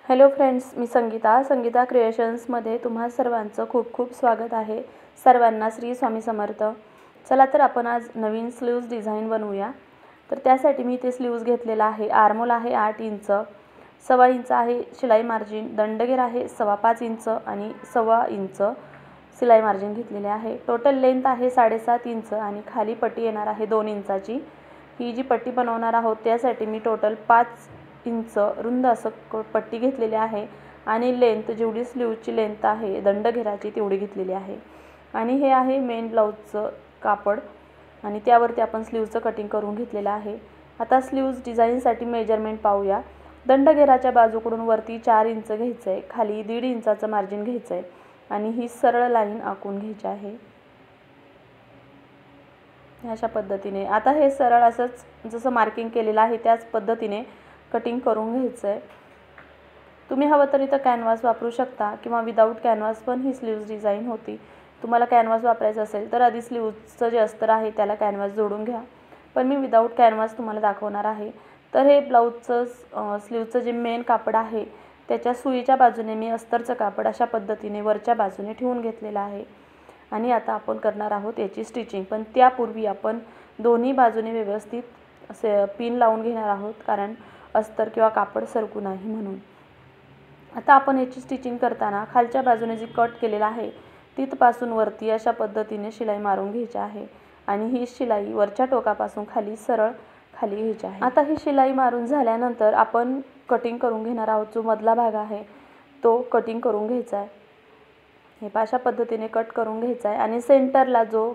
Hello friends, मी संगीता क्रिएशन्समध्ये तुम्हा सर्वांचं खूप खूप स्वागत आहे। सर्वांना श्री स्वामी समर्थ। चला तर आपण आज नवीन स्लीव्ज डिझाइन बनवूया। तर त्यासाठी मी इथे स्लीव्ज घेतलेला आहे। आर्मोल आहे 8 इंच, 1.25 इंच आहे शिलाई मार्जिन, दंडगेर आहे 5.25 इंच आणि 1.25 इंच शिलाई मार्जिन घेतलेले आहे। टोटल लेंथ आहे 7.5 इंच आणि खाली पट्टी येणार आहे 2 इंचाची। ही जी पट्टी बनवणार आहोत त्यासाठी मी टोटल 5 इंच रुंद असं पट्टी घेतलेली आहे आणि लेंथ जेवढी स्लीवची लेंथ आहे दंडघेराची तेवढी घेतलेली आहे। आणि हे आहे मेन ब्लाउजचं कापड आणि त्यावरती आपण स्लीवचं कटिंग करून घेतलेलं आहे। आता स्लीव्ज डिझाइनसाठी मेजरमेंट पाहूया। दंडघेराच्या बाजूकडून वरती 4 इंच घ्यायचं आहे, खाली 1.5 इंचाचं मार्जिन घ्यायचं आहे आणि ही सरळ लाईन आखून घ्यायची आहे अशा पद्धतीने। आता हे सरळ असंच जसं मार्किंग केलेलं आहे त्याच पद्धतीने कटिंग करून घ्यायचं आहे। तुम्ही हवं तर इथं कॅनव्हास वापरू शकता किंवा विदाऊट कॅनव्हास पण ही स्लीव्ज डिझाइन होती। तुम्हाला कॅनव्हास वापरायचा असेल तर आधी स्लीव्जचं जे अस्तर आहे त्याला कॅनव्हास जोडून घ्या, पण मी विदाऊट कॅनव्हास तुम्हाला दाखवणार आहे। तर हे ब्लाउजचं स्लीवचं जे मेन कापड आहे त्याच्या सुईच्या बाजूने मी अस्तरचं कापड अशा पद्धतीने वरच्या बाजूने ठेवून घेतलेलं आहे आणि आता आपण करणार आहोत याची स्टिचिंग। पण त्यापूर्वी आपण दोन्ही बाजूने व्यवस्थित असे पिन लावून घेणार आहोत, कारण अस्तर किंवा कापड सरकू नाही म्हणून। आता आपण याची स्टिचिंग करताना खालच्या बाजूने जी कट केलेला आहे तिथपासून वरती अशा पद्धतीने शिलाई मारून घ्यायची आहे आणि ही शिलाई वरच्या टोकापासून खाली सरळ खाली घ्यायची आहे। आता ही शिलाई मारून झाल्यानंतर आपण कटिंग करून घेणार आहोत। जो मधला भाग आहे तो कटिंग करून घ्यायचा आहे। हे अशा पद्धतीने कट करून घ्यायचा आहे आणि सेंटरला जो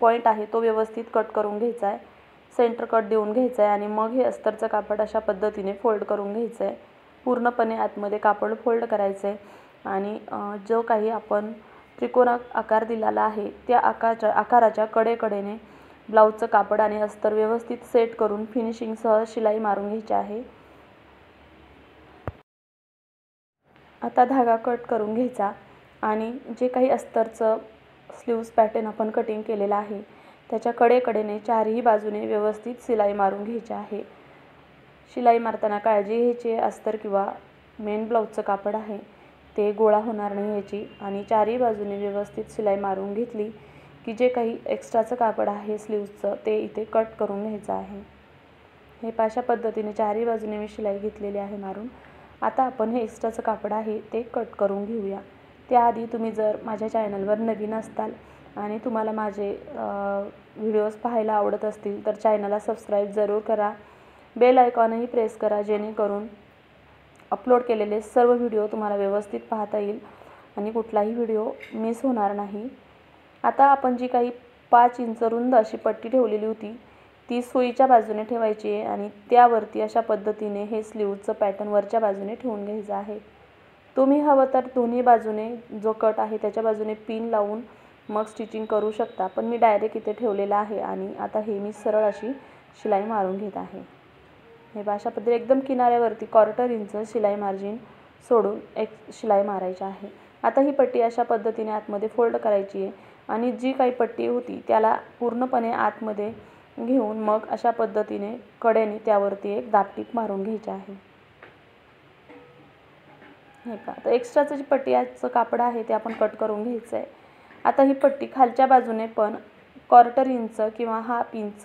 पॉइंट आहे तो व्यवस्थित कट करून घ्यायचा आहे। सेंटर कट देऊन घ्यायचं आहे आणि मग हे अस्तरचं कापड अशा पद्धतीने फोल्ड करून घ्यायचं आहे। पूर्णपणे आतमध्ये कापड फोल्ड करायचं आहे आणि जो काही आपण त्रिकोण आकार दिलेला आहे त्या आकाराच्या कडेकडेने ब्लाउजचं कापड आणि अस्तर व्यवस्थित सेट करून फिनिशिंगसह शिलाई मारून घ्यायची आहे। आता धागा कट करून घ्यायचा आणि जे काही अस्तरचं स्लीव्ज पॅटर्न आपण कटिंग केलेला आहे त्याच्या कडेकडेने चारही बाजूने व्यवस्थित शिलाई मारून घ्यायची आहे। शिलाई मारताना काळजी घ्यायची, अस्तर किंवा मेन ब्लाउजचं कापड आहे ते गोळा होणार नाही याची। आणि चारही बाजूने व्यवस्थित शिलाई मारून घेतली की जे काही एक्स्ट्राचं कापड आहे स्लीव्जचं ते इथे कट करून घ्यायचं आहे। हे अशा पद्धतीने चारही बाजूने मी शिलाई घेतलेली आहे मारून। आता आपण हे एक्स्ट्राचं कापड आहे ते कट करून घेऊया। त्याआधी तुम्ही जर माझ्या चॅनलवर नवीन असताल आणि तुम्हाला माझे व्हिडिओज पाहायला आवडत असतील तर चॅनलला सबस्क्राईब जरूर करा, बेल आयकॉनही प्रेस करा, जेणेकरून अपलोड केलेले सर्व व्हिडिओ तुम्हाला व्यवस्थित पाहता येईल आणि कुठलाही व्हिडिओ मिस होणार नाही। आता आपण जी काही 5 इंच रुंद अशी पट्टी ठेवलेली होती ती सुईच्या बाजूने ठेवायची आहे आणि त्यावरती अशा पद्धतीने हे स्लीवचं पॅटर्न वरच्या बाजूने ठेवून घ्यायचं आहे। तुम्ही हवं तर दोन्ही बाजूने जो कट आहे त्याच्या बाजूने पिन लावून मग स्टिचिंग करू शकता, पण मी डायरेक्ट इथे ठेवलेलं आहे आणि आता हे मी सरळ अशी शिलाई मारून घेत आहे। हे अशा पद्धतीने एकदम किनाऱ्यावरती 1/4 इंच शिलाई मार्जिन सोडून एक शिलाई मारायची आहे। आता ही पट्टी अशा पद्धतीने आतमध्ये फोल्ड करायची आहे आणि जी काही पट्टी होती त्याला पूर्णपणे आतमध्ये घेऊन मग अशा पद्धतीने कडेने त्यावरती एक दाबटीप मारून घ्यायची आहे। हे तर एक्स्ट्राचं जी पट्टीचं कापड आहे ते आपण कट करून घ्यायचं आहे। आता ही पट्टी खालच्या बाजूने पण 1/4 इंच किंवा 1/2 इंच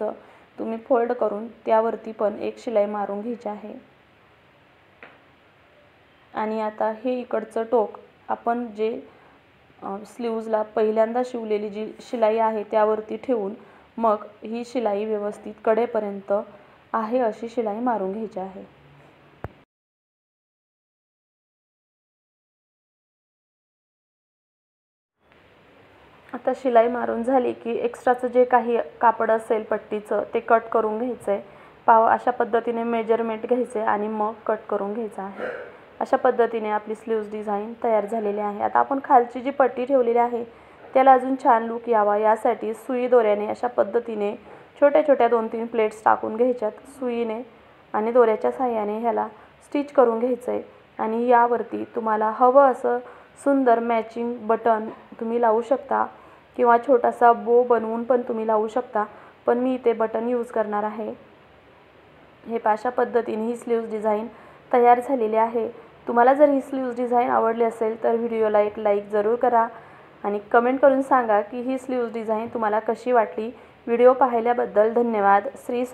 तुम्ही फोल्ड करून त्यावरती पण एक शिलाई मारून घ्यायची आहे। आणि आता हे इकडचं टोक आपण जे स्लीव्जला पहिल्यांदा शिवलेली जी शिलाई आहे त्यावरती ठेवून मग ही शिलाई व्यवस्थित कडेपर्यंत आहे अशी शिलाई मारून घ्यायची आहे। आता शिलाई मारून झाली की एक्स्ट्राचं जे काही कापड असेल पट्टीचं ते कट करून घ्यायचं आहे। अशा पद्धतीने मेजरमेंट घ्यायचे आणि मग कट करून घ्यायचं आहे। अशा पद्धतीने आपली स्लीव्ज डिझाइन तयार झालेली आहे। आता आपण खालची जी पट्टी ठेवलेली आहे त्याला अजून छान लुक यावा यासाठी सुई दोऱ्याने अशा पद्धतीने छोट्या छोट्या 2-3 प्लेट्स टाकून घ्यायच्यात सुईने आणि दोऱ्याच्या साहाय्याने ह्याला स्टिच करून घ्यायचं आहे। आणि यावरती तुम्हाला हवं असं सुंदर मॅचिंग बटन तुम्ही लावू शकता किंवा छोटासा बो बनवून पण तुम्ही लावू शकता, पण मी इथे बटन यूज करणार आहे। हे अशा पद्धतीने ही स्लीव्ज डिझाइन तयार झालेली आहे। तुम्हाला जर ही स्लीव्ज डिझाईन आवडली असेल तर व्हिडिओला एक लाईक जरूर करा आणि कमेंट करून सांगा की ही स्लीव्ज डिझाईन तुम्हाला कशी वाटली। व्हिडिओ पाहिल्याबद्दल धन्यवाद। श्री स्वामी।